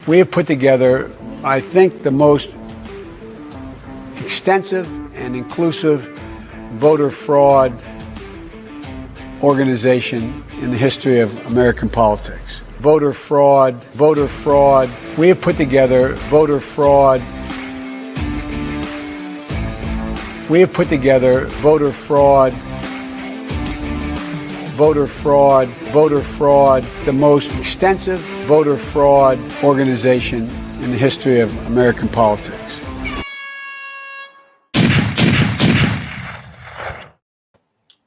we have put together, I think, the most extensive and inclusive voter fraud organization in the history of American politics. Voter fraud. We have put together voter fraud. We have put together voter fraud, the most extensive voter fraud organization in the history of American politics.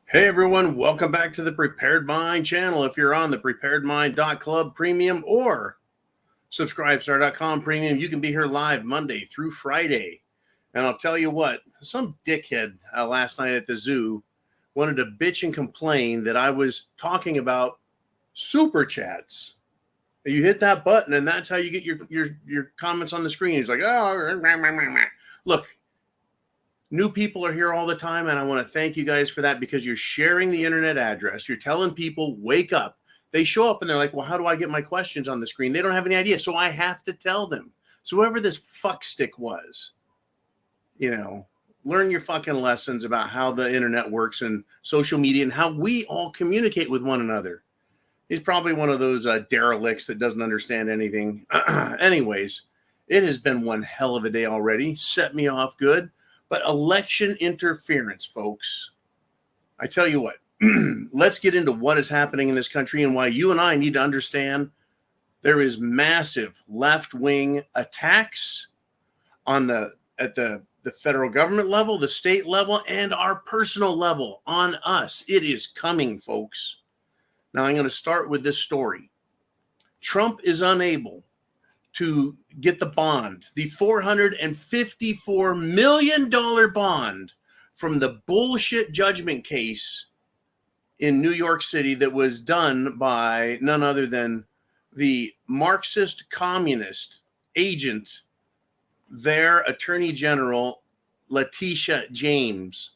Hey everyone, welcome back to the Prepared Mind channel. If you're on the preparedmind.club premium or subscribestar.com premium, you can be here live Monday through Friday. And I'll tell you what, some dickhead last night at the zoo wanted to bitch and complain that I was talking about super chats. You hit that button and that's how you get your comments on the screen. He's like, oh, look. New people are here all the time, and I want to thank you guys for that because you're sharing the internet address. You're telling people, wake up. They show up, and they're like, well, how do I get my questions on the screen? They don't have any idea, so I have to tell them. So whoever this fuckstick was, learn your fucking lessons about how the internet works and social media and how we all communicate with one another. He's probably one of those derelicts that doesn't understand anything. Anyways, it has been one hell of a day already. Set me off good. But election interference, folks, I tell you what, let's get into what is happening in this country and why you and I need to understand there is massive left-wing attacks at the federal government level, the state level, and our personal level on us. It is coming, folks. Now, I'm going to start with this story. Trump is unable to get the bond, the $454 million bond from the bullshit judgment case in New York City that was done by none other than the Marxist communist agent, their Attorney General, Letitia James.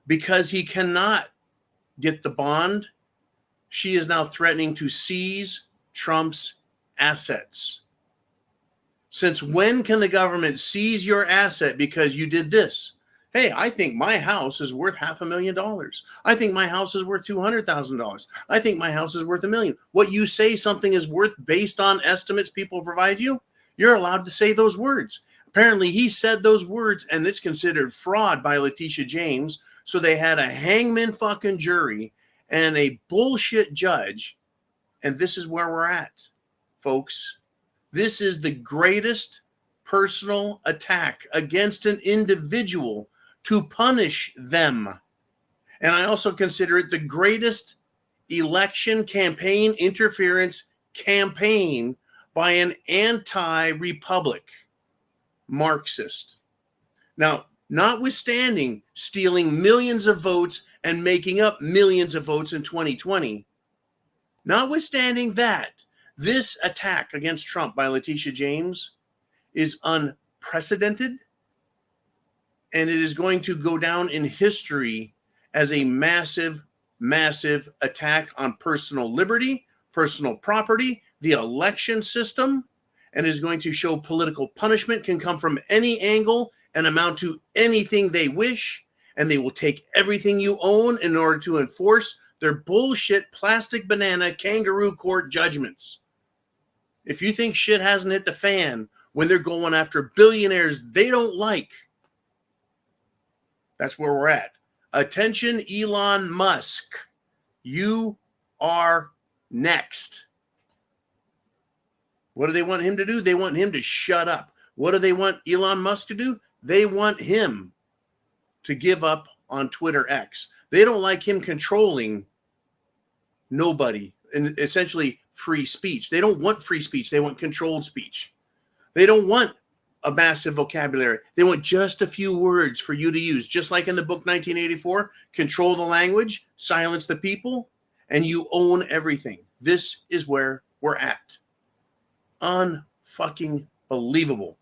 Because he cannot get the bond, she is now threatening to seize Trump's assets. Since when can the government seize your asset because you did this? Hey, I think my house is worth $500,000. I think my house is worth $200,000. I think my house is worth $1 million. What you say something is worth based on estimates people provide you, you're allowed to say those words. Apparently, he said those words, and it's considered fraud by Letitia James. So they had a hangman fucking jury and a bullshit judge. And this is where we're at, folks. This is the greatest personal attack against an individual to punish them. And I also consider it the greatest election campaign interference campaign by an anti-republic Marxist. Now, notwithstanding stealing millions of votes and making up millions of votes in 2020, notwithstanding that, this attack against Trump by Letitia James is unprecedented, and it is going to go down in history as a massive, massive attack on personal liberty, personal property, the election system, and is going to show political punishment can come from any angle and amount to anything they wish, and they will take everything you own in order to enforce their bullshit plastic banana kangaroo court judgments. If you think shit hasn't hit the fan when they're going after billionaires they don't like, that's where we're at. Attention, Elon Musk. You are next. What do they want him to do? They want him to shut up. What do they want Elon Musk to do? They want him to give up on Twitter X. They don't like him controlling nobody and essentially free speech. They don't want free speech. They want controlled speech. They don't want a massive vocabulary. They want just a few words for you to use. Just like in the book 1984, control the language, silence the people, and you own everything. This is where we're at. Unfucking believable.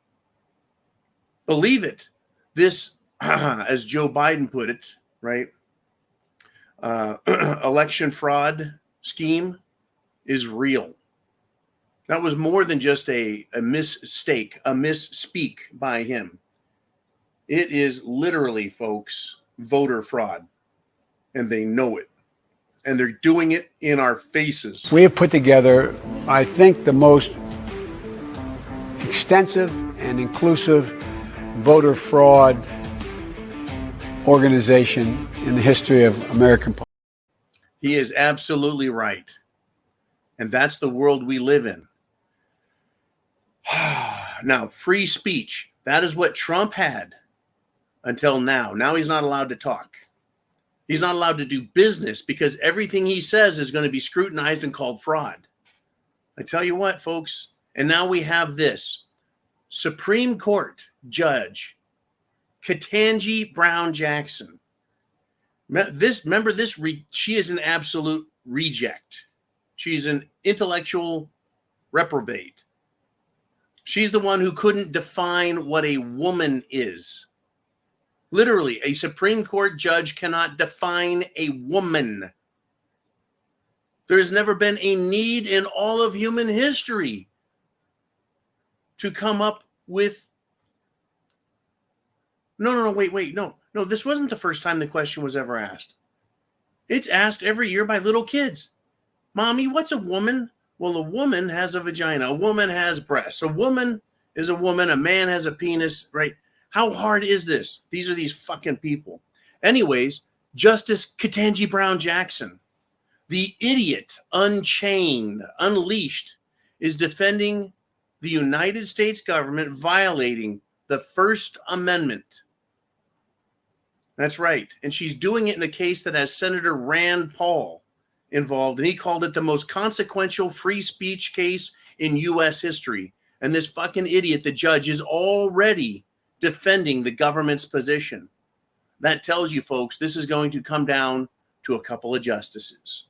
Believe it. This, as Joe Biden put it, right? Election fraud scheme is real. That was more than just a mistake, a misspeak by him. It is literally, folks, voter fraud. And they know it. And they're doing it in our faces. We have put together, I think, the most extensive and inclusive voter fraud organization in the history of American politics. He is absolutely right. And that's the world we live in. Now, free speech, that is what Trump had until now. Now he's not allowed to talk. He's not allowed to do business because everything he says is going to be scrutinized and called fraud. I tell you what, folks, and now we have this Supreme Court Judge Ketanji Brown Jackson. She is an absolute reject. She's an intellectual reprobate. She's the one who couldn't define what a woman is. Literally, a Supreme Court judge cannot define a woman. There has never been a need in all of human history to come up with. No, wait. No, this wasn't the first time the question was ever asked. It's asked every year by little kids. Mommy, what's a woman? Well, a woman has a vagina. A woman has breasts. A woman is a woman. A man has a penis, right? How hard is this? These are these fucking people. Anyways, Justice Ketanji Brown Jackson, the idiot, unchained, unleashed, is defending the United States government violating the First Amendment. That's right. And she's doing it in a case that has Senator Rand Paul involved. And he called it the most consequential free speech case in U.S. history. And this fucking idiot, the judge, is already defending the government's position. That tells you, folks, this is going to come down to a couple of justices.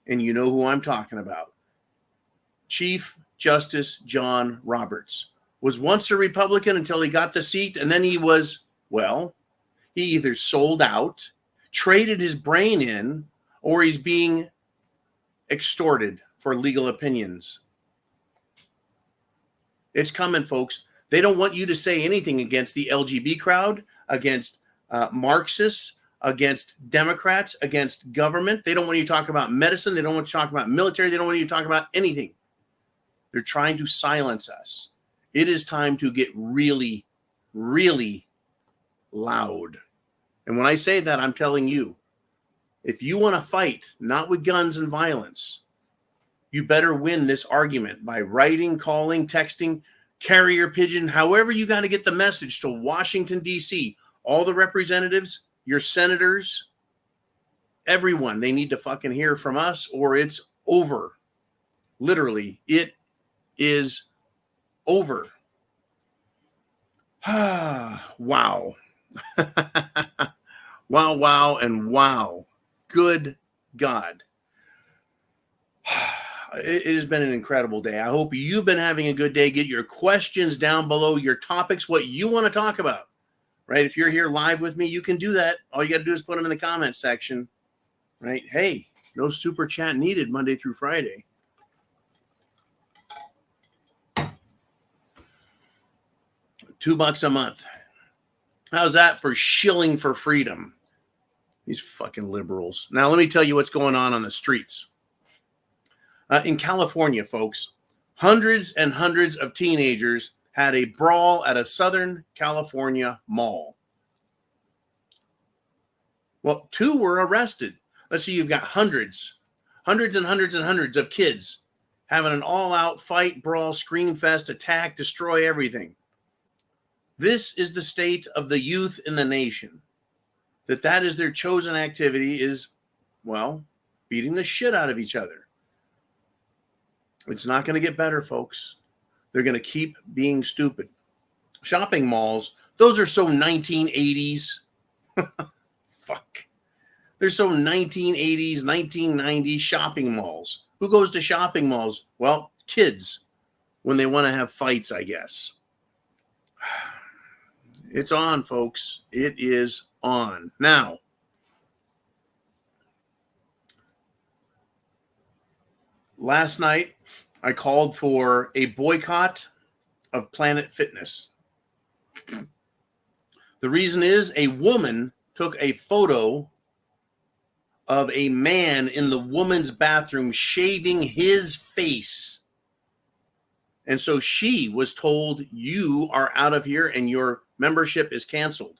And you know who I'm talking about. Chief Justice John Roberts was once a Republican until he got the seat. And then he was, well, he either sold out, traded his brain in, or he's being extorted for legal opinions. It's coming, folks. They don't want you to say anything against the LGBT crowd, against Marxists, against Democrats, against government. They don't want you to talk about medicine. They don't want you to talk about military. They don't want you to talk about anything. They're trying to silence us. It is time to get really, really loud. And when I say that, I'm telling you, if you want to fight, not with guns and violence, you better win this argument by writing, calling, texting, carrier pigeon, however you got to get the message to Washington, D.C., all the representatives, your senators, everyone. They need to fucking hear from us or it's over. Literally, it is over. Wow. Wow, and wow. Good God. It has been an incredible day. I hope you've been having a good day. Get your questions down below, your topics, what you want to talk about, right? If you're here live with me, you can do that. All you got to do is put them in the comments section, right? Hey, no super chat needed Monday through Friday. $2 a month. How's that for shilling for freedom? These fucking liberals. Now, let me tell you what's going on the streets. In California, folks, hundreds and hundreds of teenagers had a brawl at a Southern California mall. Well, 2 were arrested. Let's see, you've got hundreds of kids having an all-out fight, brawl, scream fest, attack, destroy everything. This is the state of the youth in the nation. That is their chosen activity is, well, beating the shit out of each other. It's not going to get better, folks. They're going to keep being stupid. Shopping malls, those are so 1980s. Fuck. They're so 1980s, 1990s shopping malls. Who goes to shopping malls? Well, kids, when they want to have fights, I guess. It's on, folks. It is on. Now, last night, I called for a boycott of Planet Fitness. The reason is a woman took a photo of a man in the woman's bathroom shaving his face. And so she was told, you are out of here and your membership is canceled.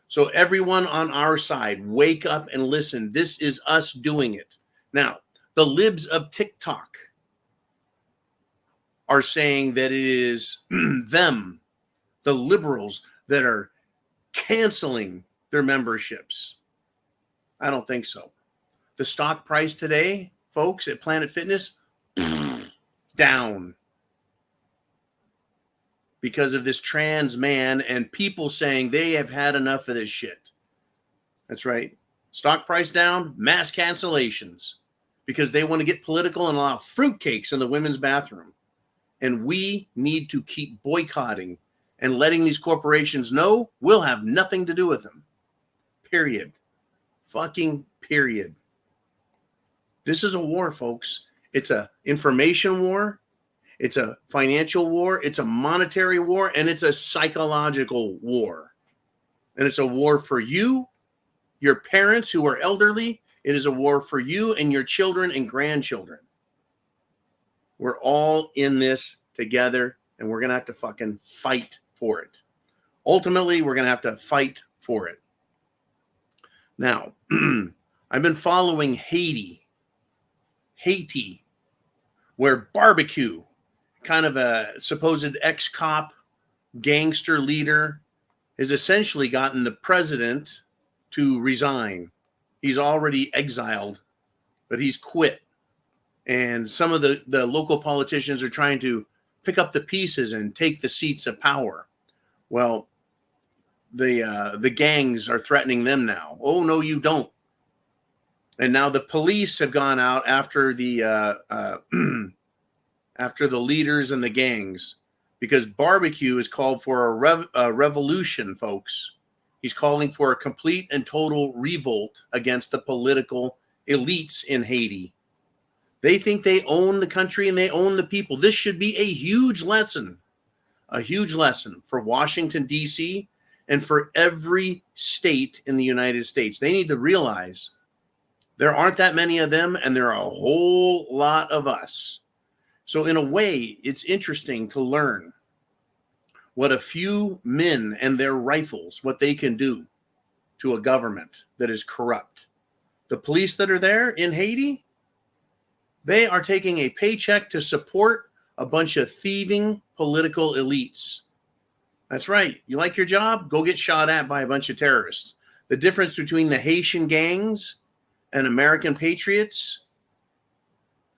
So everyone on our side, wake up and listen. This is us doing it. Now, the libs of TikTok are saying that it is them, the liberals, that are canceling their memberships. I don't think so. The stock price today, folks, at Planet Fitness, down. Because of this trans man and people saying they have had enough of this shit. That's right. Stock price down, mass cancellations. Because they want to get political and allow fruitcakes in the women's bathroom. And we need to keep boycotting and letting these corporations know we'll have nothing to do with them. Period. Fucking period. This is a war, folks. It's a information war. It's a financial war. It's a monetary war. And it's a psychological war. And it's a war for you, your parents who are elderly. It is a war for you and your children and grandchildren. We're all in this together, and we're going to have to fucking fight for it. Ultimately, we're going to have to fight for it. Now, I've been following Haiti, where barbecue, kind of a supposed ex-cop gangster leader, has essentially gotten the president to resign. He's already exiled, but he's quit. And some of the local politicians are trying to pick up the pieces and take the seats of power. Well, the gangs are threatening them now. Oh, no, you don't. And now the police have gone out after the after the leaders and the gangs, because barbecue is called for a revolution, folks. He's calling for a complete and total revolt against the political elites in Haiti. They think they own the country and they own the people. This should be a huge lesson for Washington, D.C., and for every state in the United States. They need to realize there aren't that many of them, and there are a whole lot of us. So in a way, it's interesting to learn what a few men and their rifles, what they can do to a government that is corrupt. The police that are there in Haiti, they are taking a paycheck to support a bunch of thieving political elites. That's right. You like your job? Go get shot at by a bunch of terrorists. The difference between the Haitian gangs and American patriots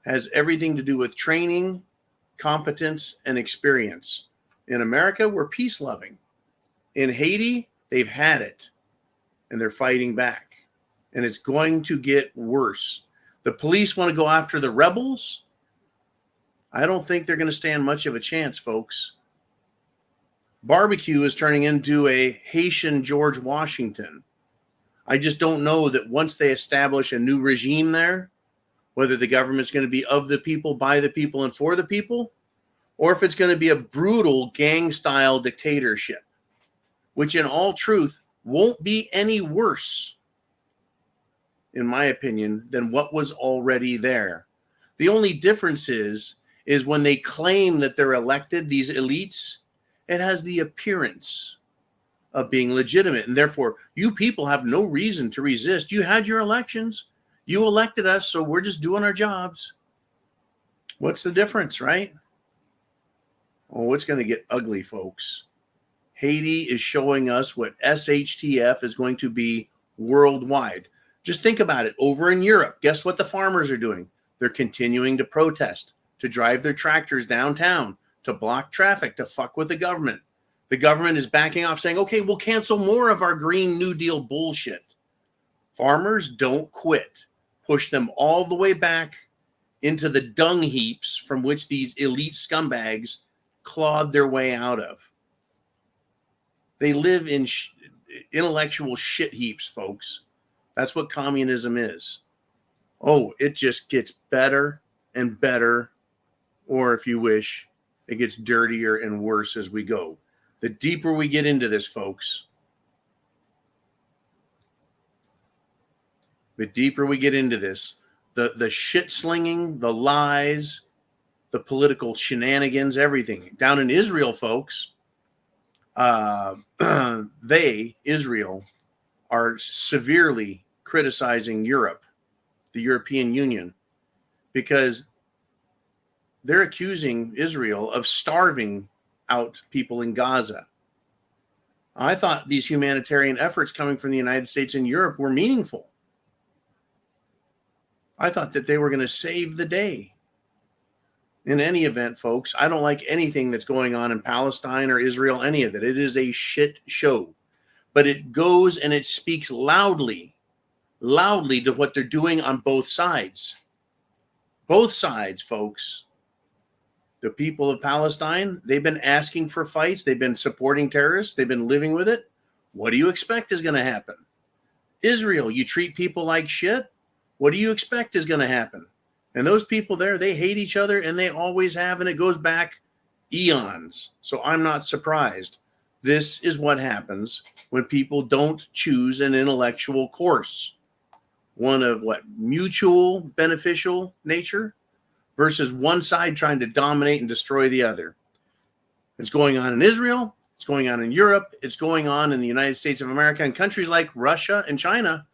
has everything to do with training, competence, and experience. In America, we're peace-loving. In Haiti, they've had it, and they're fighting back. And it's going to get worse. The police want to go after the rebels. I don't think they're going to stand much of a chance, folks. Barbecue is turning into a Haitian George Washington. I just don't know that once they establish a new regime there, whether the government's going to be of the people, by the people, and for the people, or if it's going to be a brutal gang-style dictatorship, which in all truth won't be any worse, in my opinion, than what was already there. The only difference is when they claim that they're elected, these elites, it has the appearance of being legitimate. And therefore, you people have no reason to resist. You had your elections. You elected us, so we're just doing our jobs. What's the difference, right? Oh, it's going to get ugly, folks. Haiti is showing us what SHTF is going to be worldwide. Just think about it. Over in Europe, guess what the farmers are doing? They're continuing to protest, to drive their tractors downtown, to block traffic, to fuck with the government. The government is backing off, saying, okay, we'll cancel more of our Green New Deal bullshit. Farmers don't quit. Push them all the way back into the dung heaps from which these elite scumbags clawed their way out of. They live in intellectual shit heaps, folks. That's what communism is. Oh, it just gets better and better or if you wish, it gets dirtier and worse as we go. The deeper we get into this, folks, the deeper we get into this, the shit slinging, the lies, the political shenanigans, everything. Down in Israel, folks, Israel, are severely criticizing Europe, the European Union, because they're accusing Israel of starving out people in Gaza. I thought these humanitarian efforts coming from the United States and Europe were meaningful. I thought that they were going to save the day. In any event, folks, I don't like anything that's going on in Palestine or Israel, any of it. It is a shit show. But it goes and it speaks loudly to what they're doing on both sides. Both sides, folks. The people of Palestine, they've been asking for fights. They've been supporting terrorists. They've been living with it. What do you expect is going to happen? Israel, you treat people like shit. What do you expect is going to happen? And those people there, they hate each other, and they always have, and it goes back eons. So I'm not surprised. This is what happens when people don't choose an intellectual course. One of what? Mutual beneficial nature versus one side trying to dominate and destroy the other. It's going on in Israel. It's going on in Europe. It's going on in the United States of America. And countries like Russia and China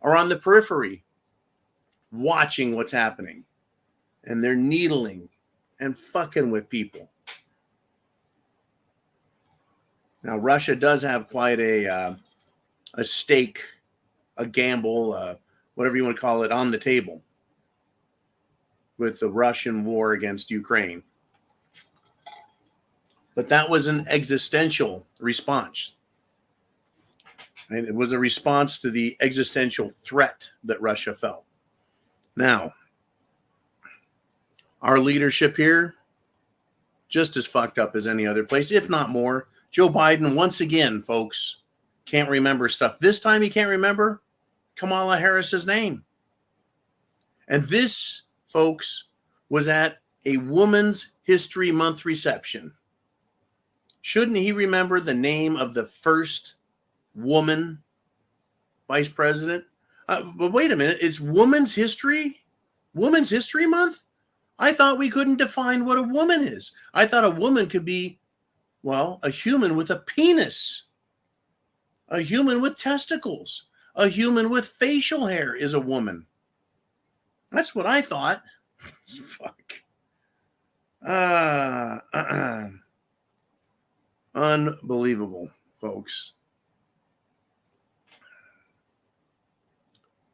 are on the periphery watching what's happening. And they're needling and fucking with people. Now, Russia does have quite a stake, a gamble, whatever you want to call it, on the table with the Russian war against Ukraine. But that was an existential response. And it was a response to the existential threat that Russia felt. Now, our leadership here, just as fucked up as any other place, if not more. Joe Biden, once again, folks, can't remember stuff. This time he can't remember Kamala Harris's name. And this, folks, was at a Women's History Month reception. Shouldn't he remember the name of the first woman vice president? But wait a minute, it's Women's History Month? I thought we couldn't define what a woman is. I thought a woman could be, well, a human with a penis, a human with testicles, a human with facial hair is a woman. That's what I thought. Fuck. Unbelievable, folks.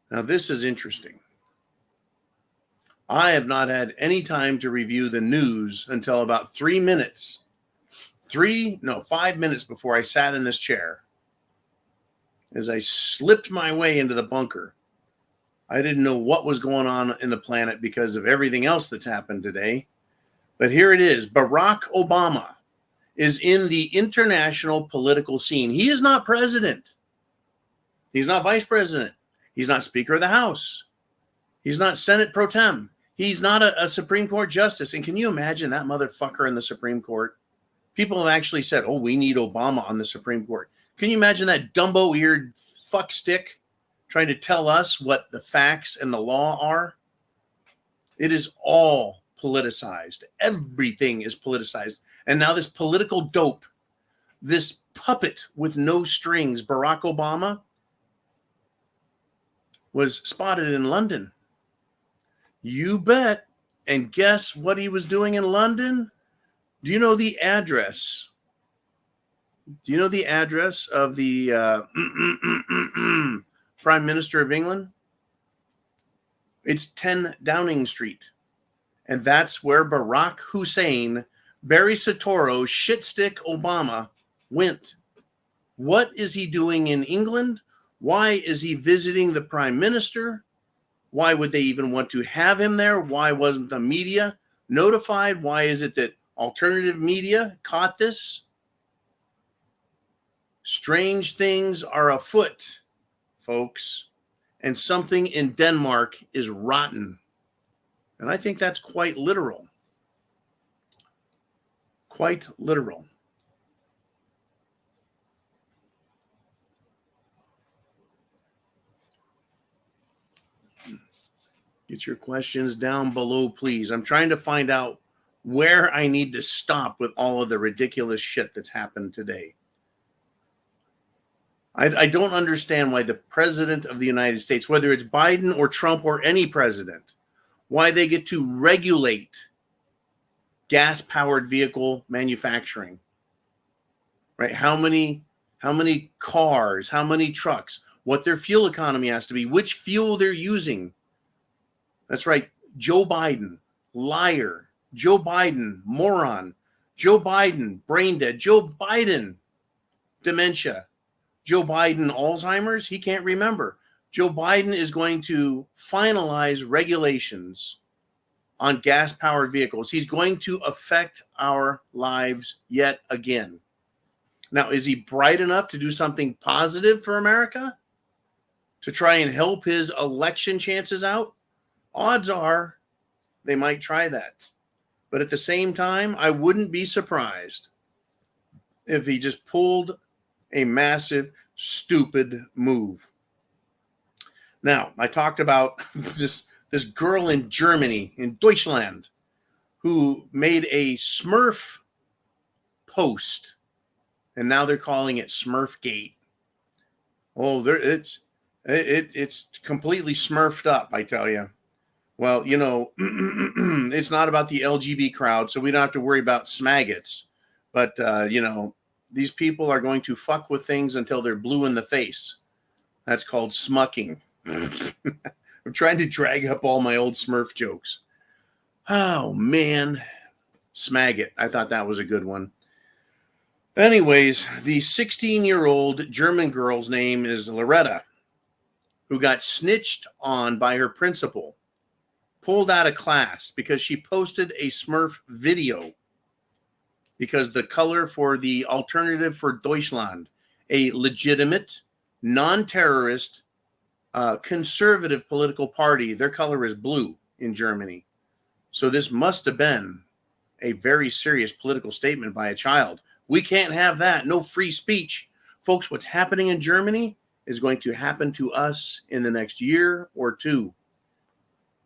Now, this is interesting. I have not had any time to review the news until about 5 minutes before I sat in this chair. As I slipped my way into the bunker, I didn't know what was going on in the planet because of everything else that's happened today. But here it is. Barack Obama is in the international political scene. He is not president. He's not vice president. He's not Speaker of the House. He's not Senate pro tem. He's not a Supreme Court justice. And can you imagine that motherfucker in the Supreme Court? People have actually said, oh, we need Obama on the Supreme Court. Can you imagine that dumbo-eared fuckstick trying to tell us what the facts and the law are? It is all politicized. Everything is politicized. And now this political dope, this puppet with no strings, Barack Obama, was spotted in London. You bet. And guess what he was doing in London? Do you know the address? Do you know the address of the Prime Minister of England? It's 10 Downing Street. And that's where Barack Hussein, Barry Soetoro, shitstick Obama went. What is he doing in England? Why is he visiting the Prime Minister? Why would they even want to have him there? Why wasn't the media notified? Why is it that alternative media caught this? Strange things are afoot, folks, and something in Denmark is rotten. And I think that's quite literal. Quite literal. Get your questions down below, please. I'm trying to find out where I need to stop with all of the ridiculous shit that's happened today. I don't understand why the president of the United States, whether it's Biden or Trump or any president, why they get to regulate gas-powered vehicle manufacturing, right? How many cars, how many trucks, what their fuel economy has to be, which fuel they're using. That's right. Joe Biden, liar. Joe Biden, moron. Joe Biden, brain dead. Joe Biden, dementia. Joe Biden, Alzheimer's. He can't remember. Joe Biden is going to finalize regulations on gas-powered vehicles. He's going to affect our lives yet again. Now, is he bright enough to do something positive for America? To try and help his election chances out? Odds are they might try that. But at the same time, I wouldn't be surprised if he just pulled a massive, stupid move. Now, I talked about this girl in Germany, in Deutschland, who made a Smurf post, and now they're calling it Smurfgate. Oh, it's completely smurfed up, I tell you. Well, you know, it's not about the LGB crowd, so we don't have to worry about smaggots. But, you know, these people are going to fuck with things until they're blue in the face. That's called smucking. I'm trying to drag up all my old Smurf jokes. Oh, man. Smaggot. I thought that was a good one. Anyways, the 16-year-old German girl's name is Loretta, who got snitched on by her principal, pulled out of class because she posted a Smurf video because the color for the Alternative for Deutschland, a legitimate, non-terrorist, conservative political party, their color is blue in Germany. So this must have been a very serious political statement by a child. We can't have that. No free speech. Folks, what's happening in Germany is going to happen to us in the next year or two,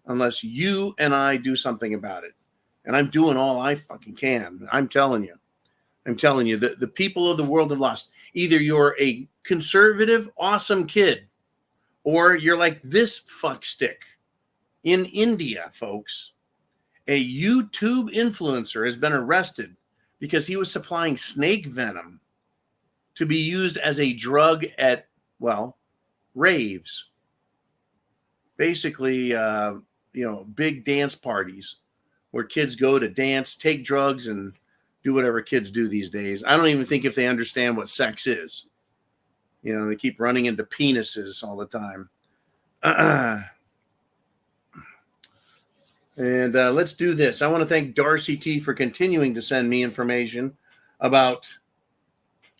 unless you and I do something about it. And I'm doing all I fucking can. I'm telling you, the people of the world have lost. Either you're a conservative, awesome kid, or you're like this fuckstick in India, folks. A YouTube influencer has been arrested because he was supplying snake venom to be used as a drug at, well, raves. Basically, big dance parties where kids go to dance, take drugs, and do whatever kids do these days. I don't even think if they understand what sex is. You know, they keep running into penises all the time. And let's do this. I want to thank Darcy T for continuing to send me information about,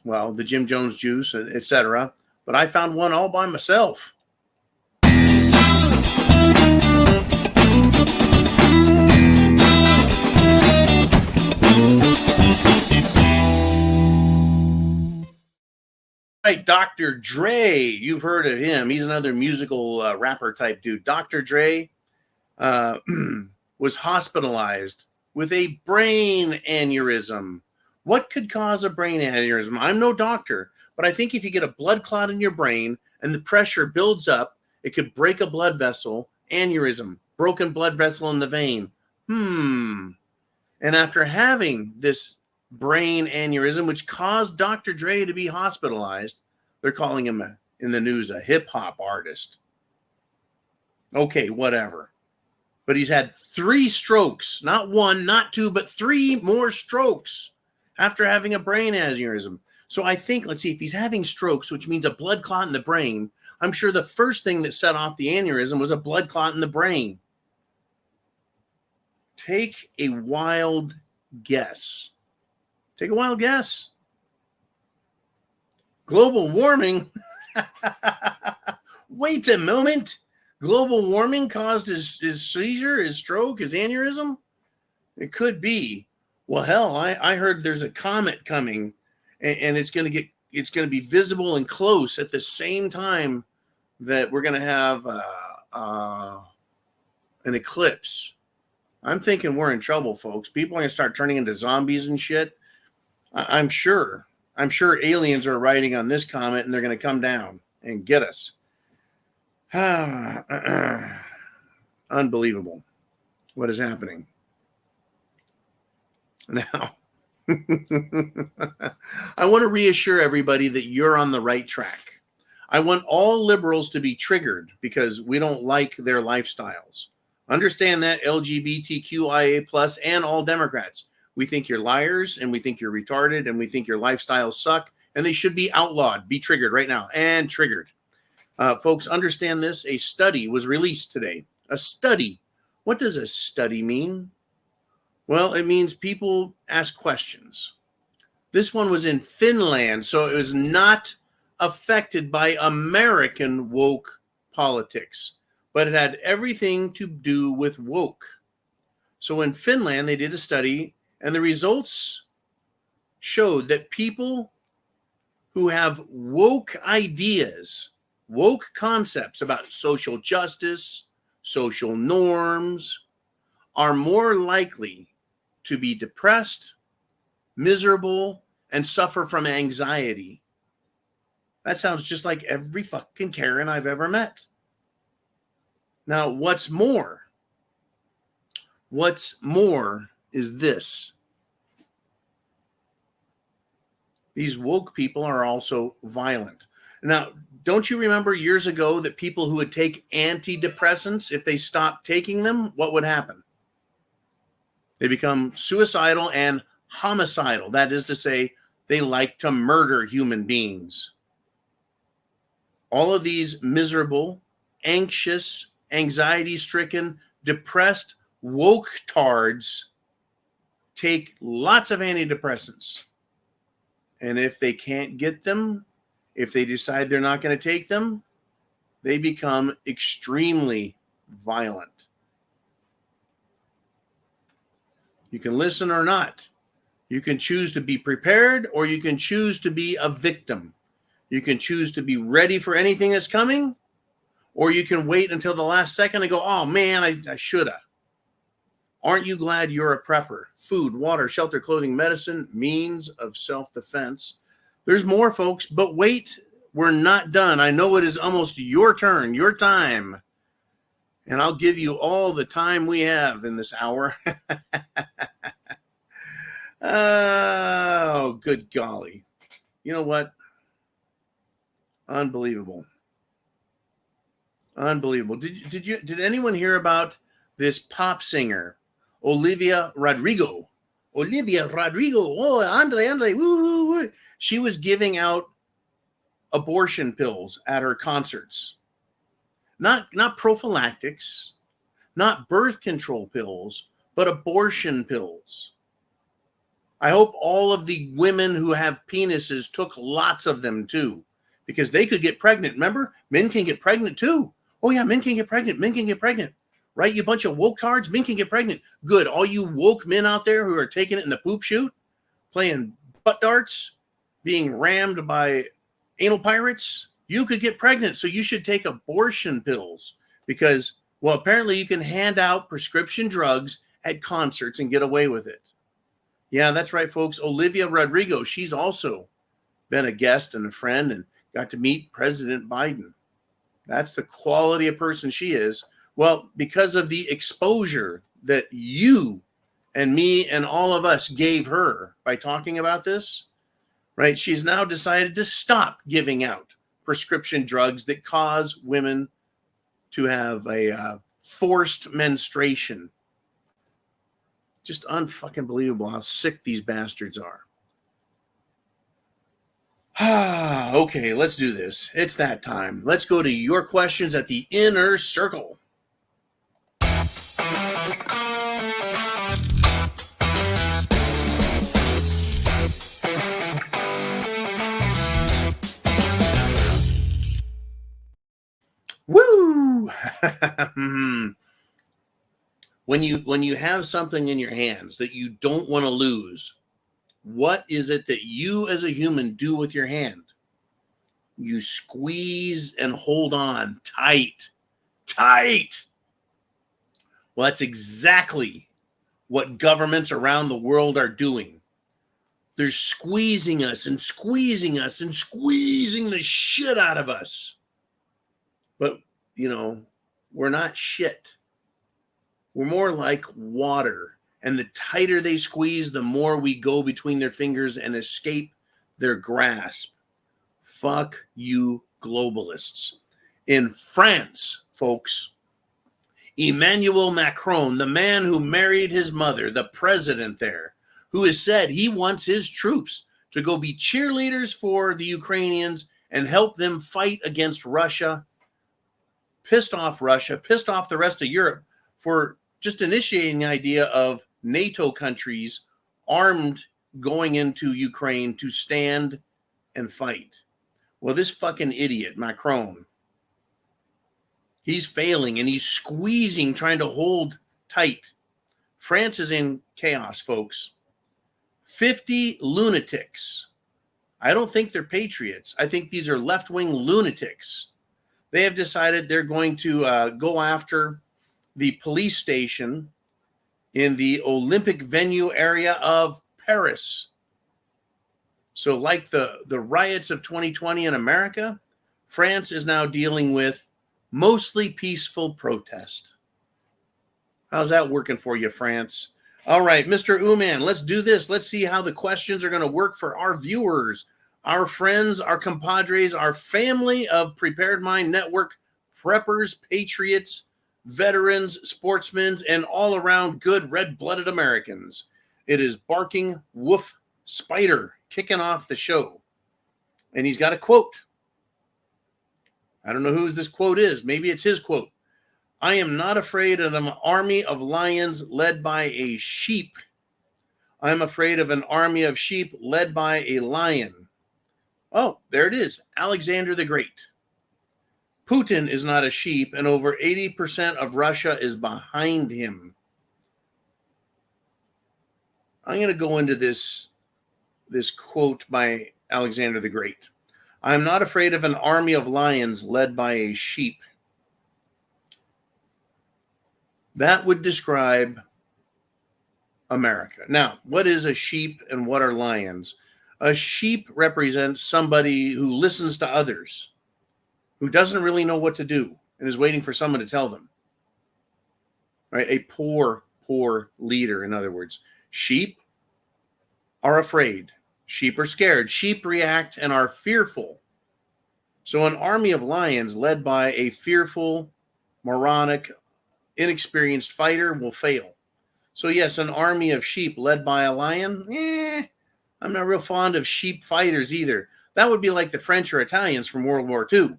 well, the Jim Jones juice, etc. But I found one all by myself. Right, Dr. Dre, you've heard of him. He's another musical rapper type dude. Dr. Dre was hospitalized with a brain aneurysm. What could cause a brain aneurysm? I'm no doctor, but I think if you get a blood clot in your brain and the pressure builds up, it could break a blood vessel, aneurysm, broken blood vessel in the vein. And after having this brain aneurysm, which caused Dr. Dre to be hospitalized, they're calling him in the news a hip-hop artist. Okay, whatever. But he's had 3 strokes, not 1, not 2, but 3 more strokes after having a brain aneurysm. So I think, let's see, if he's having strokes, which means a blood clot in the brain, I'm sure the first thing that set off the aneurysm was a blood clot in the brain. Take a wild guess. Take a wild guess. Global warming. Wait a moment. Global warming caused his seizure, his stroke, his aneurysm? It could be. Well, hell, I heard there's a comet coming, and it's going to be visible and close at the same time that we're going to have an eclipse. I'm thinking we're in trouble, folks. People are going to start turning into zombies and shit. I'm sure aliens are riding on this comet, and they're going to come down and get us. Unbelievable what is happening now. I want to reassure everybody that you're on the right track. I want all liberals to be triggered because we don't like their lifestyles. Understand that, LGBTQIA plus and all Democrats. We think you're liars, and we think you're retarded, and we think your lifestyles suck, and they should be outlawed. Be triggered right now, and triggered. Folks, understand this. A study was released today. A study. What does a study mean? Well, it means people ask questions. This one was in Finland, so it was not affected by American woke politics, but it had everything to do with woke. So in Finland, they did a study, and the results showed that people who have woke ideas, woke concepts about social justice, social norms, are more likely to be depressed, miserable, and suffer from anxiety. That sounds just like every fucking Karen I've ever met. Now, what's more is this. These woke people are also violent. Now, don't you remember years ago that people who would take antidepressants, if they stopped taking them, what would happen? They become suicidal and homicidal. That is to say, they like to murder human beings. All of these miserable, anxious, anxiety-stricken, depressed, woke tards take lots of antidepressants. And if they can't get them, if they decide they're not going to take them, they become extremely violent. You can listen or not. You can choose to be prepared, or you can choose to be a victim. You can choose to be ready for anything that's coming, or you can wait until the last second and go, oh man, I shoulda. Aren't you glad you're a prepper? Food, water, shelter, clothing, medicine, means of self-defense. There's more, folks, but wait, we're not done. I know it is almost your turn, your time. And I'll give you all the time we have in this hour. Oh, good golly. You know what? Unbelievable. Unbelievable. Did anyone hear about this pop singer, Olivia Rodrigo? Olivia Rodrigo. Oh, Andre. Woo. She was giving out abortion pills at her concerts. Not prophylactics, not birth control pills, but abortion pills. I hope all of the women who have penises took lots of them too, because they could get pregnant. Remember, men can get pregnant too. Oh yeah, men can get pregnant. Men can get pregnant. Right? You bunch of woke tards, men can get pregnant. Good. All you woke men out there who are taking it in the poop chute, playing butt darts, being rammed by anal pirates, you could get pregnant. So you should take abortion pills because, well, apparently you can hand out prescription drugs at concerts and get away with it. Yeah, that's right, folks. Olivia Rodrigo, she's also been a guest and a friend and got to meet President Biden. That's the quality of person she is. Well, because of the exposure that you and me and all of us gave her by talking about this, right? She's now decided to stop giving out prescription drugs that cause women to have a forced menstruation. Just unfucking believable how sick these bastards are. Okay, let's do this. It's that time. Let's go to your questions at the inner circle. Woo! When you have something in your hands that you don't want to lose, what is it that you as a human do with your hand? You squeeze and hold on tight. Well, that's exactly what governments around the world are doing. They're squeezing us and squeezing us and squeezing the shit out of us. But, we're not shit. We're more like water. And the tighter they squeeze, the more we go between their fingers and escape their grasp. Fuck you, globalists. In France, folks, Emmanuel Macron, the man who married his mother, the president there, who has said he wants his troops to go be cheerleaders for the Ukrainians and help them fight against Russia, pissed off the rest of Europe for just initiating the idea of NATO countries armed going into Ukraine to stand and fight. Well, this fucking idiot, Macron, he's failing and he's squeezing, trying to hold tight. France is in chaos, folks. 50 lunatics. I don't think they're patriots. I think these are left-wing lunatics. They have decided they're going to go after the police station in the Olympic venue area of Paris. So like the riots of 2020 in America, France is now dealing with mostly peaceful protest. How's that working for you, France? All right, Mr. Uman, let's do this. Let's see how the questions are going to work for our viewers, our friends, our compadres, our family of Prepared Mind Network preppers, patriots, veterans, sportsmen, and all around good red-blooded Americans. It is Barking Wolf Spider kicking off the show. And he's got a quote. I don't know whose this quote is. Maybe it's his quote. I am not afraid of an army of lions led by a sheep. I am afraid of an army of sheep led by a lion. Oh, there it is. Alexander the Great. Putin is not a sheep, and over 80% of Russia is behind him. I'm going to go into this quote by Alexander the Great. I am not afraid of an army of lions led by a sheep. That would describe America. Now, what is a sheep and what are lions? A sheep represents somebody who listens to others, who doesn't really know what to do and is waiting for someone to tell them. Right? A poor leader, in other words. Sheep are afraid. Sheep are scared. Sheep react and are fearful. So an army of lions led by a fearful, moronic, inexperienced fighter will fail. So yes, an army of sheep led by a lion, I'm not real fond of sheep fighters either. That would be like the French or Italians from World War II.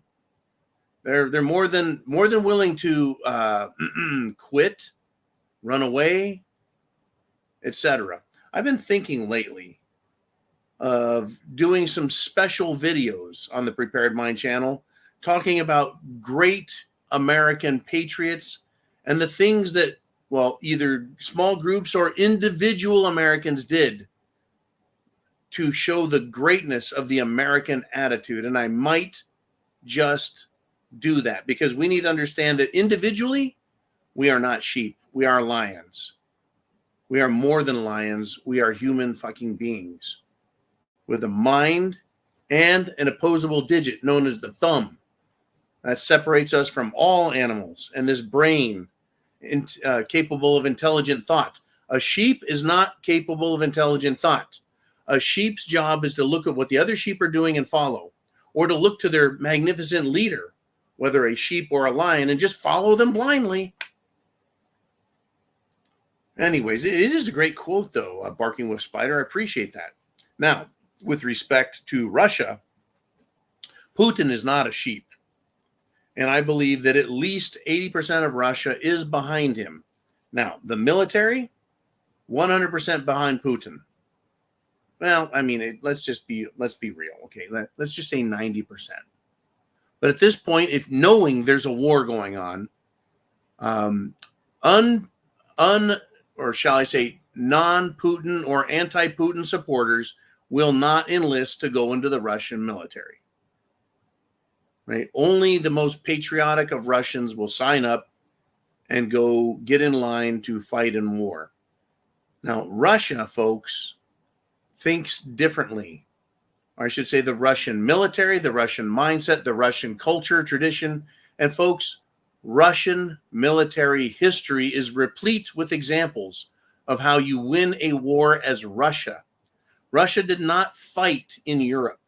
They're more than willing to quit, run away, etc. I've been thinking lately of doing some special videos on the Prepared Mind channel talking about great American patriots and the things that, well, either small groups or individual Americans did to show the greatness of the American attitude. And I might just do that because we need to understand that individually, we are not sheep. We are lions. We are more than lions. We are human fucking beings with a mind and an opposable digit known as the thumb that separates us from all animals, and this brain capable of intelligent thought. A sheep is not capable of intelligent thought. A sheep's job is to look at what the other sheep are doing and follow, or to look to their magnificent leader, whether a sheep or a lion, and just follow them blindly. Anyways, it is a great quote, though, Barking with Spider. I appreciate that. Now, with respect to Russia, Putin is not a sheep. And I believe that at least 80% of Russia is behind him. Now, the military, 100% behind Putin. Well, I mean, let's be real, okay? Let's just say 90%. But at this point, if knowing there's a war going on, or shall I say, non-Putin or anti-Putin supporters will not enlist to go into the Russian military. Right? Only the most patriotic of Russians will sign up and go get in line to fight in war. Now, Russia, folks, thinks differently. Or I should say the Russian military, the Russian mindset, the Russian culture, tradition. And folks, Russian military history is replete with examples of how you win a war as Russia. Russia did not fight in Europe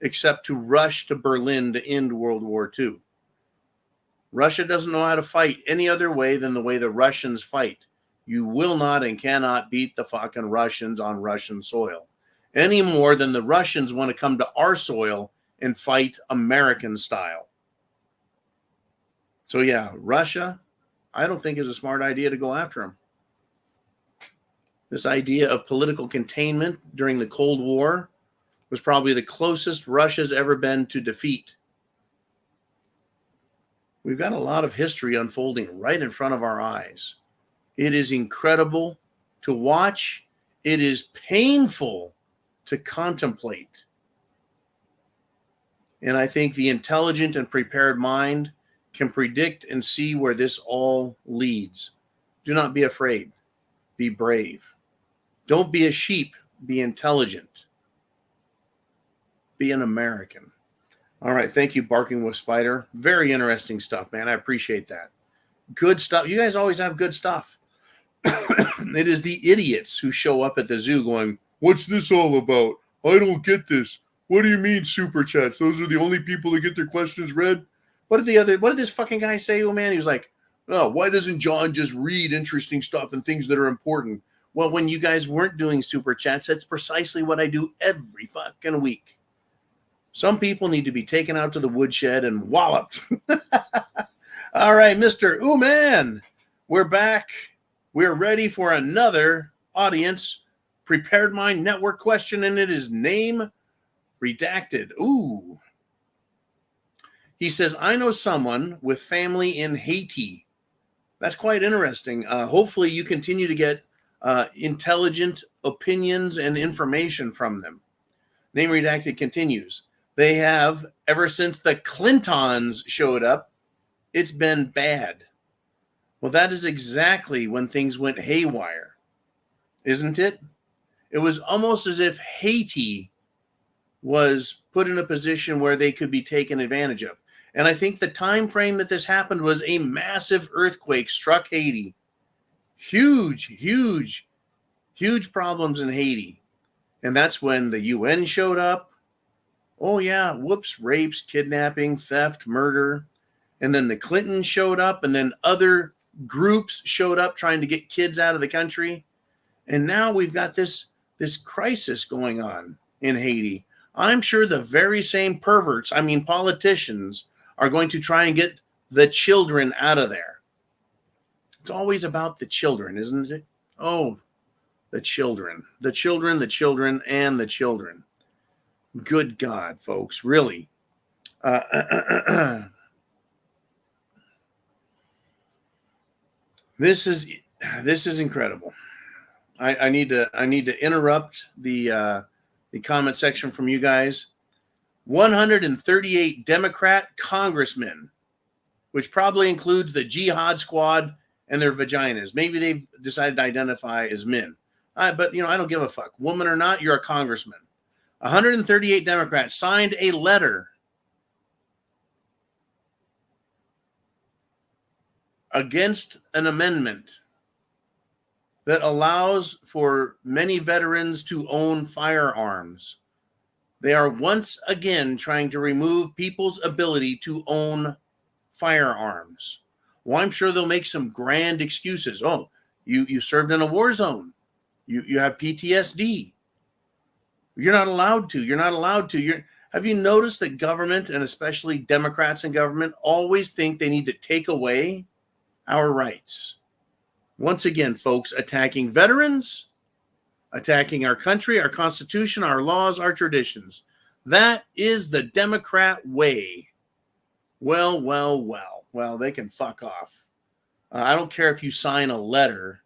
except to rush to Berlin to end World War II. Russia doesn't know how to fight any other way than the way the Russians fight. You will not and cannot beat the fucking Russians on Russian soil any more than the Russians want to come to our soil and fight American style. So yeah, Russia, I don't think is a smart idea to go after them. This idea of political containment during the Cold War was probably the closest Russia's ever been to defeat. We've got a lot of history unfolding right in front of our eyes. It is incredible to watch. It is painful to contemplate. And I think the intelligent and prepared mind can predict and see where this all leads. Do not be afraid. Be brave. Don't be a sheep. Be intelligent. Be an American. All right. Thank you, Barking with Spider. Very interesting stuff, man. I appreciate that. Good stuff. You guys always have good stuff. It is the idiots who show up at the zoo going, "What's this all about? I don't get this. What do you mean super chats? Those are the only people that get their questions read." What did this fucking guy say? Oh man, he was like, "Oh, why doesn't John just read interesting stuff and things that are important?" Well, when you guys weren't doing super chats, that's precisely what I do every fucking week. Some people need to be taken out to the woodshed and walloped. All right, Mr. Ooh man, we're back. We're ready for another audience Prepared Mind Network question, and it is name redacted. Ooh. He says, I know someone with family in Haiti. That's quite interesting. Hopefully you continue to get intelligent opinions and information from them. Name redacted continues. They have, ever since the Clintons showed up, it's been bad. Well, that is exactly when things went haywire, isn't it? It was almost as if Haiti was put in a position where they could be taken advantage of. And I think the time frame that this happened was a massive earthquake struck Haiti. Huge problems in Haiti. And that's when the UN showed up. Oh, yeah, whoops, rapes, kidnapping, theft, murder. And then the Clintons showed up, and then other groups showed up trying to get kids out of the country. And now we've got this crisis going on in Haiti. I'm sure the very same politicians are going to try and get the children out of there. It's always about the children, isn't it? Oh, the children, and the children. Good God, folks, really. This is incredible. I need to interrupt the comment section from you guys. 138 Democrat congressmen, which probably includes the jihad squad and their vaginas. Maybe they've decided to identify as men. But I don't give a fuck. Woman or not, you're a congressman. 138 Democrats signed a letter against an amendment that allows for many veterans to own firearms. They are once again trying to remove people's ability to own firearms. Well, I'm sure they'll make some grand excuses. Oh, you served in a war zone. You have PTSD. You're not allowed to. Have you noticed that government, and especially Democrats in government, always think they need to take away our rights? Once again, folks, attacking veterans, attacking our country, our Constitution, our laws, our traditions. That is the Democrat way. Well, they can fuck off. I don't care if you sign a letter.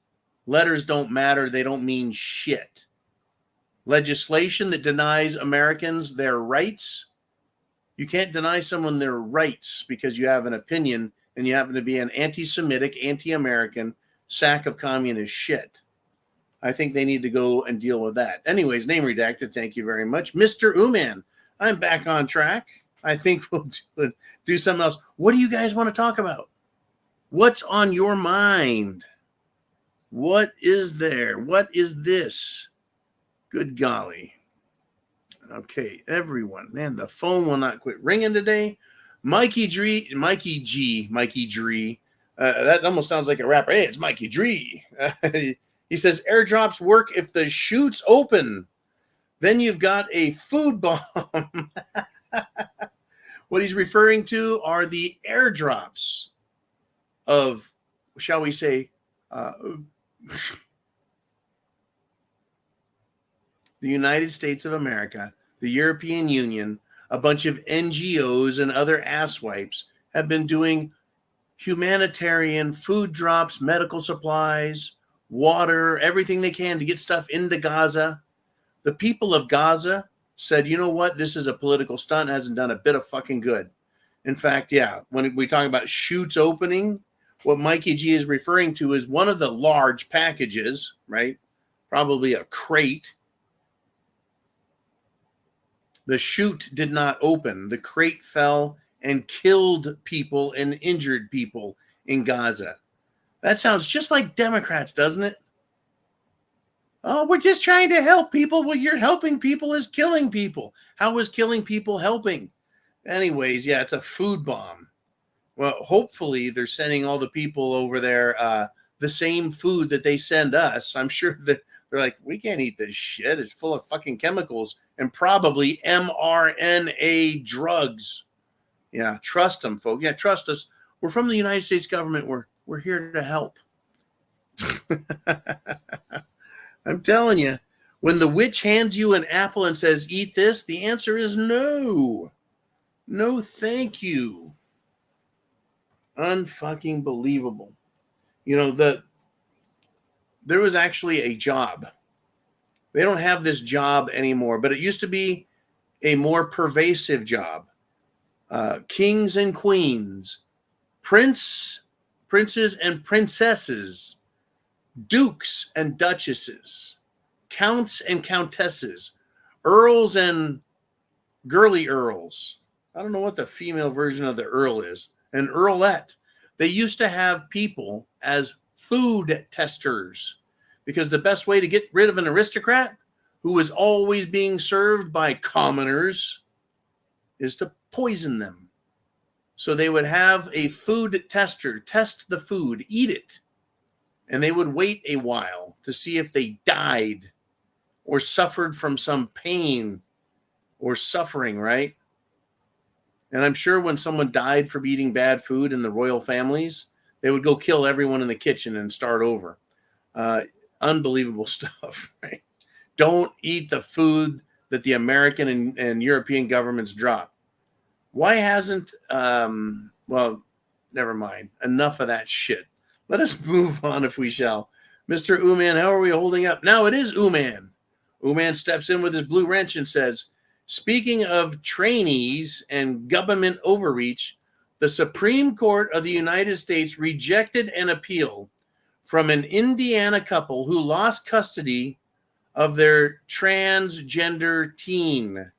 Letters don't matter. They don't mean shit. Legislation that denies Americans their rights. You can't deny someone their rights because you have an opinion and you happen to be an anti-Semitic, anti-American sack of communist shit. I think they need to go and deal with that. Anyways, name redacted. Thank you very much. Mr. Uman, I'm back on track. I think we'll do something else. What do you guys want to talk about? What's on your mind? What is there? What is this? Good golly. Okay, everyone. Man, the phone will not quit ringing today. Mikey G. That almost sounds like a rapper. Hey, it's Mikey Dree. He says airdrops work if the chute's open. Then you've got a food bomb. What he's referring to are the airdrops of, shall we say, the United States of America, the European Union, a bunch of NGOs and other asswipes have been doing humanitarian food drops, medical supplies, water, everything they can to get stuff into Gaza. The people of Gaza said, you know what? This is a political stunt. It hasn't done a bit of fucking good. In fact, yeah, when we talk about chutes opening, what Mikey G is referring to is one of the large packages, right? Probably a crate. The chute did not open. The crate fell and killed people and injured people in Gaza. That sounds just like Democrats, doesn't it? Oh, we're just trying to help people. Well, you're helping people is killing people. How is killing people helping? Anyways, yeah, it's a food bomb. Well, hopefully they're sending all the people over there the same food that they send us. I'm sure that they're like, we can't eat this shit. It's full of fucking chemicals and probably mRNA drugs. Yeah, trust them, folks. Yeah, trust us. We're from the United States government. We're here to help. I'm telling you, when the witch hands you an apple and says, eat this, the answer is no. No, thank you. Unfucking believable. You know, there was actually a job. They don't have this job anymore, but it used to be a more pervasive job. Kings and queens, princes and princesses, dukes and duchesses, counts and countesses, earls and girly earls. I don't know what the female version of the earl is. An earlette. They used to have people as food testers because the best way to get rid of an aristocrat who is always being served by commoners is to poison them. So they would have a food tester test the food, eat it, and they would wait a while to see if they died or suffered from some pain or suffering, right? And I'm sure when someone died from eating bad food in the royal families, they would go kill everyone in the kitchen and start over. Unbelievable stuff, right? Don't eat the food that the American and European governments drop. Why hasn't, well, never mind. Enough of that shit. Let us move on if we shall. Mr. Uman, how are we holding up? Now it is Uman. Uman steps in with his blue wrench and says, speaking of trainees and government overreach, the Supreme Court of the United States rejected an appeal from an Indiana couple who lost custody of their transgender teen.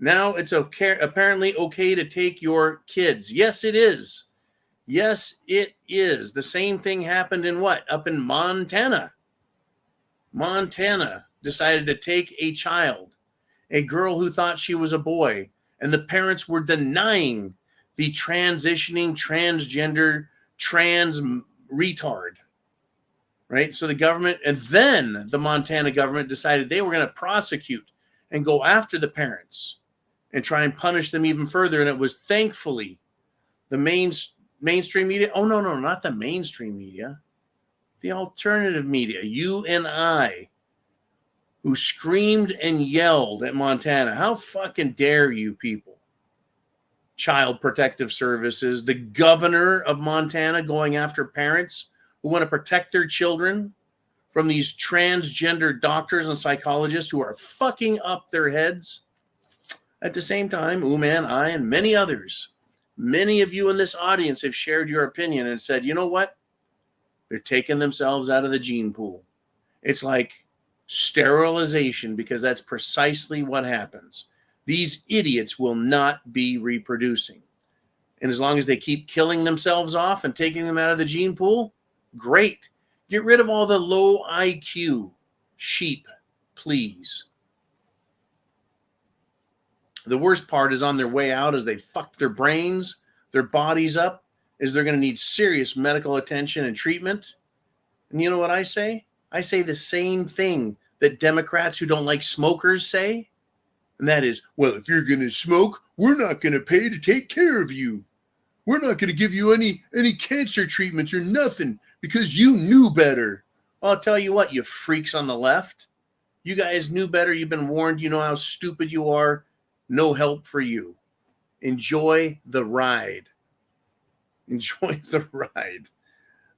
Now it's apparently okay to take your kids. Yes, it is. Yes, it is. The same thing happened in what? Up in Montana. Montana decided to take a child, a girl who thought she was a boy, and the parents were denying the transitioning, transgender, trans retard, right? So the government, and then the Montana government decided they were going to prosecute and go after the parents and try and punish them even further. And it was thankfully the mainstream media. Oh, no, not the mainstream media. The alternative media, you and I, who screamed and yelled at Montana. How fucking dare you people? Child Protective Services, the governor of Montana going after parents who want to protect their children from these transgender doctors and psychologists who are fucking up their heads. At the same time, Uman, I, and many others, many of you in this audience have shared your opinion and said, you know what? They're taking themselves out of the gene pool. It's like sterilization, because that's precisely what happens. These idiots will not be reproducing. And as long as they keep killing themselves off and taking them out of the gene pool, great. Get rid of all the low IQ sheep, please. The worst part is on their way out, as they fuck their brains, their bodies up, is they're going to need serious medical attention and treatment. And you know what I say? I say the same thing that Democrats who don't like smokers say. And that is, well, if you're going to smoke, we're not going to pay to take care of you. We're not going to give you any cancer treatments or nothing because you knew better. Well, I'll tell you what, you freaks on the left. You guys knew better. You've been warned. You know how stupid you are. No help for you. Enjoy the ride. Enjoy the ride.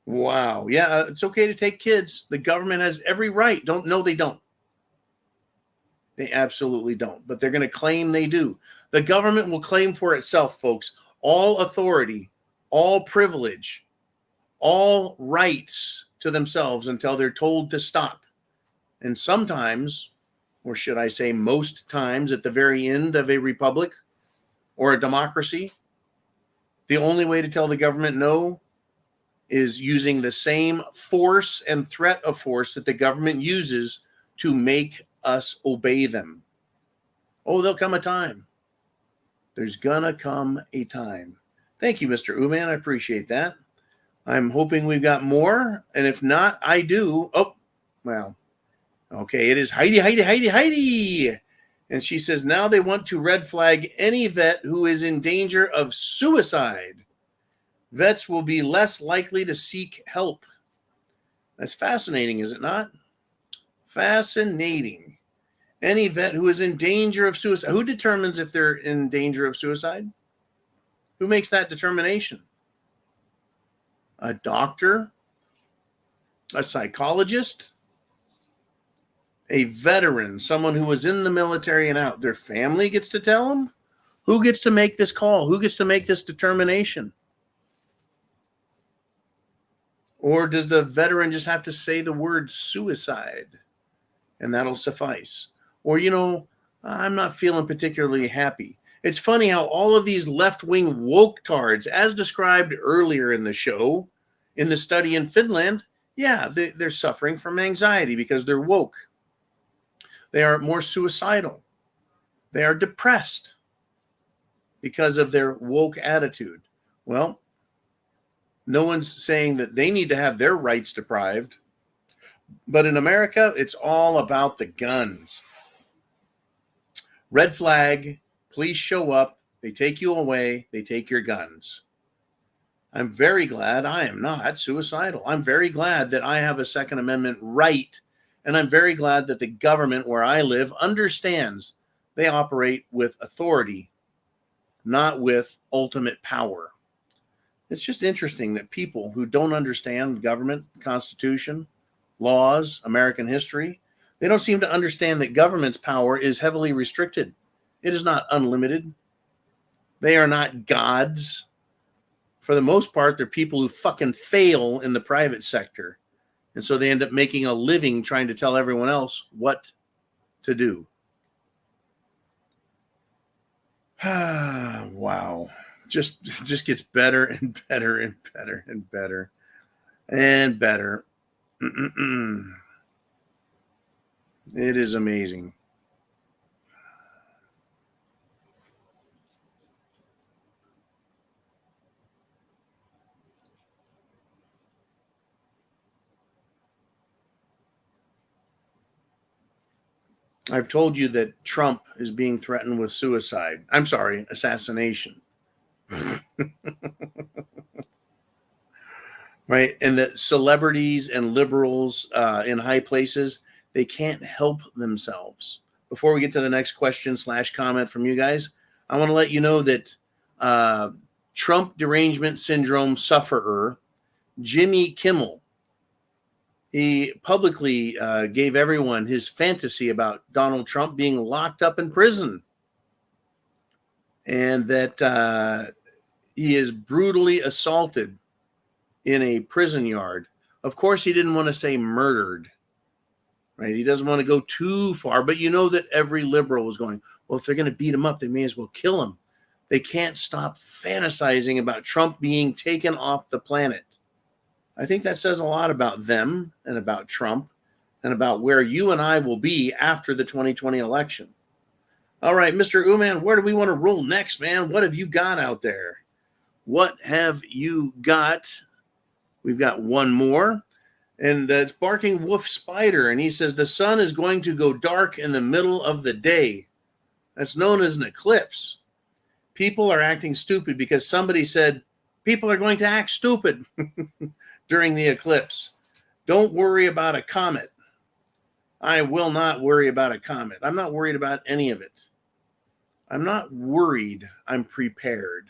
Wow. Yeah, it's okay to take kids. The government has every right. They don't. They absolutely don't. But they're going to claim they do. The government will claim for itself, folks, all authority, all privilege, all rights to themselves until they're told to stop. And sometimes, or should I say most times, at the very end of a republic or a democracy, the only way to tell the government no is using the same force and threat of force that the government uses to make us obey them. Oh, there'll come a time. There's gonna come a time. Thank you, Mr. Uman. I appreciate that. I'm hoping we've got more. And if not, I do. Oh, well, okay. It is Heidi. And she says, now they want to red flag any vet who is in danger of suicide. Vets will be less likely to seek help. That's fascinating, is it not? Fascinating. Any vet who is in danger of suicide. Who determines if they're in danger of suicide? Who makes that determination? A doctor? A psychologist? A veteran? Someone who was in the military and out? Their family gets to tell them? Who gets to make this call? Who gets to make this determination? Or does the veteran just have to say the word suicide and that'll suffice? Or, I'm not feeling particularly happy. It's funny how all of these left-wing woke tards, as described earlier in the show, in the study in Finland, they're suffering from anxiety because they're woke. They are more suicidal. They are depressed because of their woke attitude. Well, no one's saying that they need to have their rights deprived. But in America, it's all about the guns. Red flag, please show up. They take you away. They take your guns. I'm very glad I am not suicidal. I'm very glad that I have a Second Amendment right. And I'm very glad that the government where I live understands they operate with authority, not with ultimate power. It's just interesting that people who don't understand government, Constitution, laws, American history, they don't seem to understand that government's power is heavily restricted. It is not unlimited. They are not gods. For the most part, they're people who fucking fail in the private sector. And so they end up making a living trying to tell everyone else what to do. Wow. Just gets better and better and better and better and better. It is amazing. I've told you that Trump is being threatened with suicide. I'm sorry, assassination. Right? And that celebrities and liberals in high places, they can't help themselves. Before we get to the next question / comment from you guys, I want to let you know that Trump derangement syndrome sufferer, Jimmy Kimmel. He publicly gave everyone his fantasy about Donald Trump being locked up in prison, and that he is brutally assaulted in a prison yard. Of course, he didn't want to say murdered, right? He doesn't want to go too far, but you know that every liberal was going, well, if they're going to beat him up, they may as well kill him. They can't stop fantasizing about Trump being taken off the planet. I think that says a lot about them and about Trump and about where you and I will be after the 2020 election. All right, Mr. Uman, where do we want to roll next, man? What have you got out there? What have you got? We've got one more, and it's Barking Wolf Spider, and he says, the sun is going to go dark in the middle of the day. That's known as an eclipse. People are acting stupid because somebody said people are going to act stupid during the eclipse. Don't worry about a comet. I will not worry about a comet. I'm not worried about any of it. I'm not worried. I'm prepared.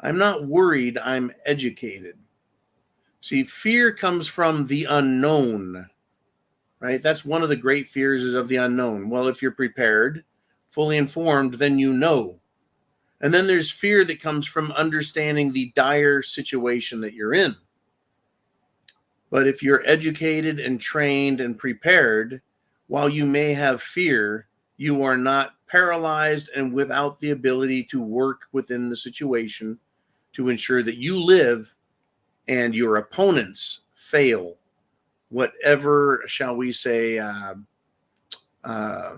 I'm not worried. I'm educated. See, fear comes from the unknown, right? That's one of the great fears is of the unknown. Well, if you're prepared, fully informed, then you know. And then there's fear that comes from understanding the dire situation that you're in. But if you're educated and trained and prepared, while you may have fear, you are not paralyzed and without the ability to work within the situation to ensure that you live and your opponents fail, whatever, shall we say,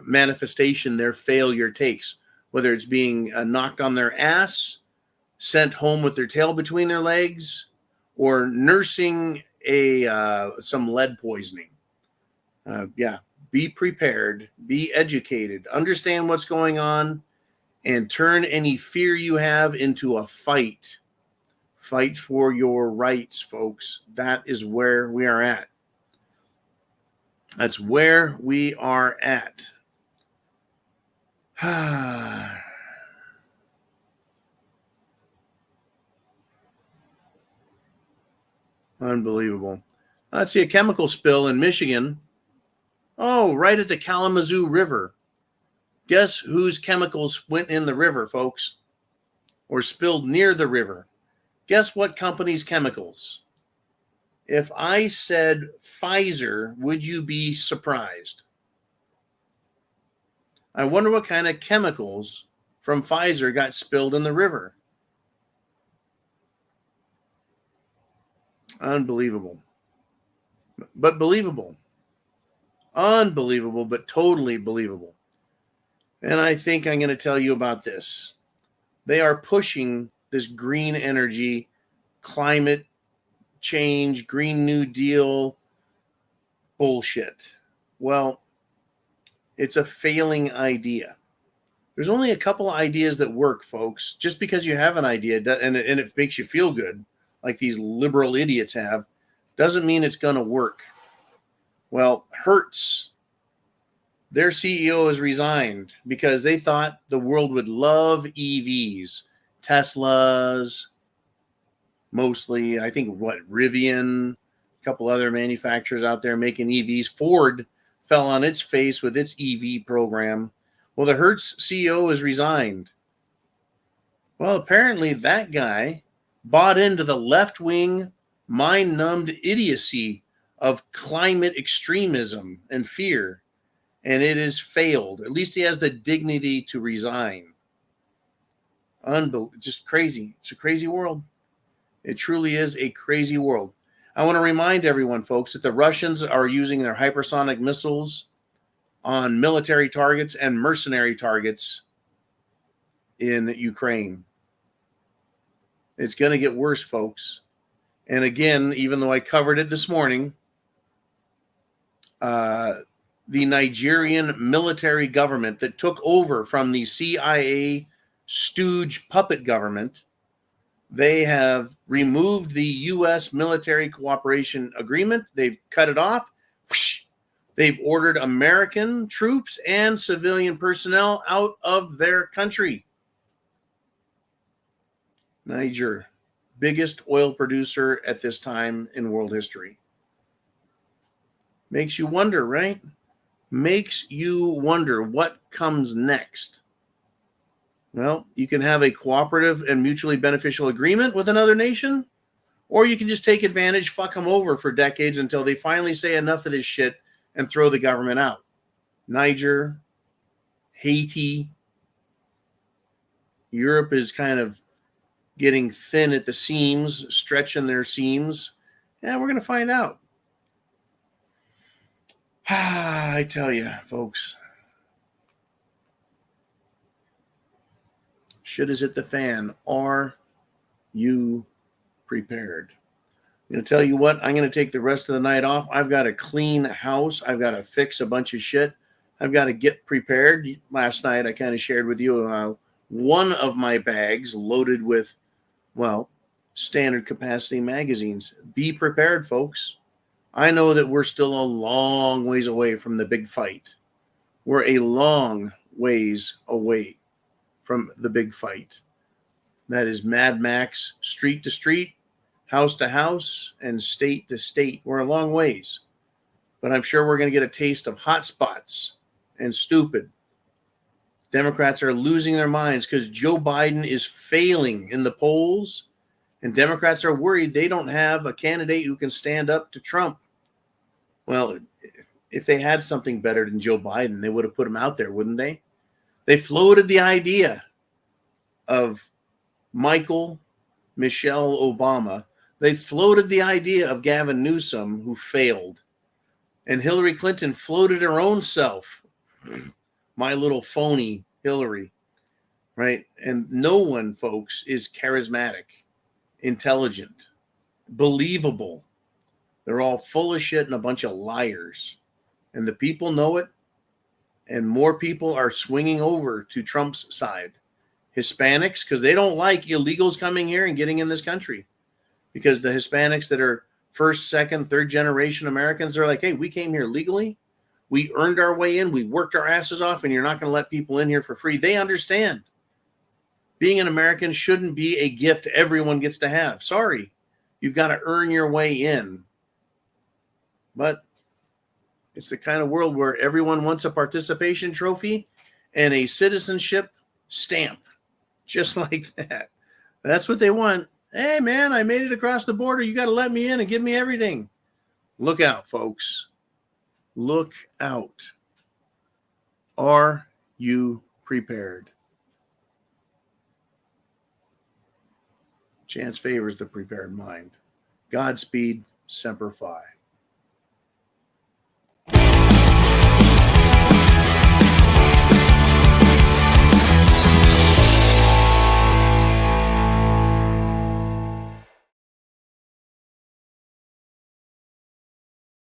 manifestation their failure takes, whether it's being knocked on their ass, sent home with their tail between their legs, or nursing some lead poisoning. Be prepared, be educated, understand what's going on, and turn any fear you have into a fight. Fight for your rights, folks. That is where we are at. That's where we are at. Unbelievable. Let's see, a chemical spill in Michigan. Oh, right at the Kalamazoo River. Guess whose chemicals went in the river, folks? Or spilled near the river? Guess what company's chemicals? If I said Pfizer, would you be surprised? I wonder what kind of chemicals from Pfizer got spilled in the river. Unbelievable. But believable. Unbelievable, but totally believable. And I think I'm going to tell you about this. They are pushing this green energy, climate change, Green New Deal bullshit. Well, it's a failing idea. There's only a couple of ideas that work, folks. Just because you have an idea and it makes you feel good, like these liberal idiots have, doesn't mean it's going to work. Well, Hertz, their CEO has resigned because they thought the world would love EVs. Teslas, mostly, I think, Rivian, a couple other manufacturers out there making EVs. Ford fell on its face with its EV program. Well, the Hertz CEO has resigned. Well, apparently that guy bought into the left-wing, mind-numbed idiocy of climate extremism and fear, and it has failed. At least he has the dignity to resign. Just crazy. It's a crazy world. It truly is a crazy world. I want to remind everyone, folks, that the Russians are using their hypersonic missiles on military targets and mercenary targets in Ukraine. It's going to get worse, folks. And again, even though I covered it this morning, the Nigerian military government that took over from the CIA stooge puppet government, they have removed the U.S. military cooperation agreement. They've cut it off. They've ordered American troops and civilian personnel out of their country. Niger, biggest oil producer at this time in world history. Makes you wonder, right? Makes you wonder what comes next. Well, you can have a cooperative and mutually beneficial agreement with another nation, or you can just take advantage, fuck them over for decades until they finally say enough of this shit and throw the government out. Niger, Haiti, Europe is kind of getting thin at the seams, stretching their seams. And we're going to find out. I tell you, folks, shit is hit the fan. Are you prepared? I'm going to tell you what, I'm going to take the rest of the night off. I've got to clean house. I've got to fix a bunch of shit. I've got to get prepared. Last night, I kind of shared with you one of my bags loaded with, well, standard capacity magazines. Be prepared, folks. I know that we're still a long ways away from the big fight. We're a long ways away from the big fight. That is Mad Max, street to street, house to house, and state to state. We're a long ways. But I'm sure we're going to get a taste of hot spots and stupid. Democrats are losing their minds because Joe Biden is failing in the polls, and Democrats are worried they don't have a candidate who can stand up to Trump. Well, if they had something better than Joe Biden, they would have put him out there, wouldn't they? They floated the idea of Michelle Obama. They floated the idea of Gavin Newsom, who failed. And Hillary Clinton floated her own self. My little phony Hillary, right? And no one, folks, is charismatic, intelligent, believable. They're all full of shit and a bunch of liars. And the people know it. And more people are swinging over to Trump's side. Hispanics, because they don't like illegals coming here and getting in this country. Because the Hispanics that are first, second, third generation Americans, they're like, hey, we came here legally. We earned our way in. We worked our asses off, and you're not going to let people in here for free. They understand. Being an American shouldn't be a gift everyone gets to have. Sorry. You've got to earn your way in. But it's the kind of world where everyone wants a participation trophy and a citizenship stamp. Just like that. That's what they want. Hey, man, I made it across the border. You got to let me in and give me everything. Look out, folks. Look out. Are you prepared? Chance favors the prepared mind. Godspeed, Semper Fi.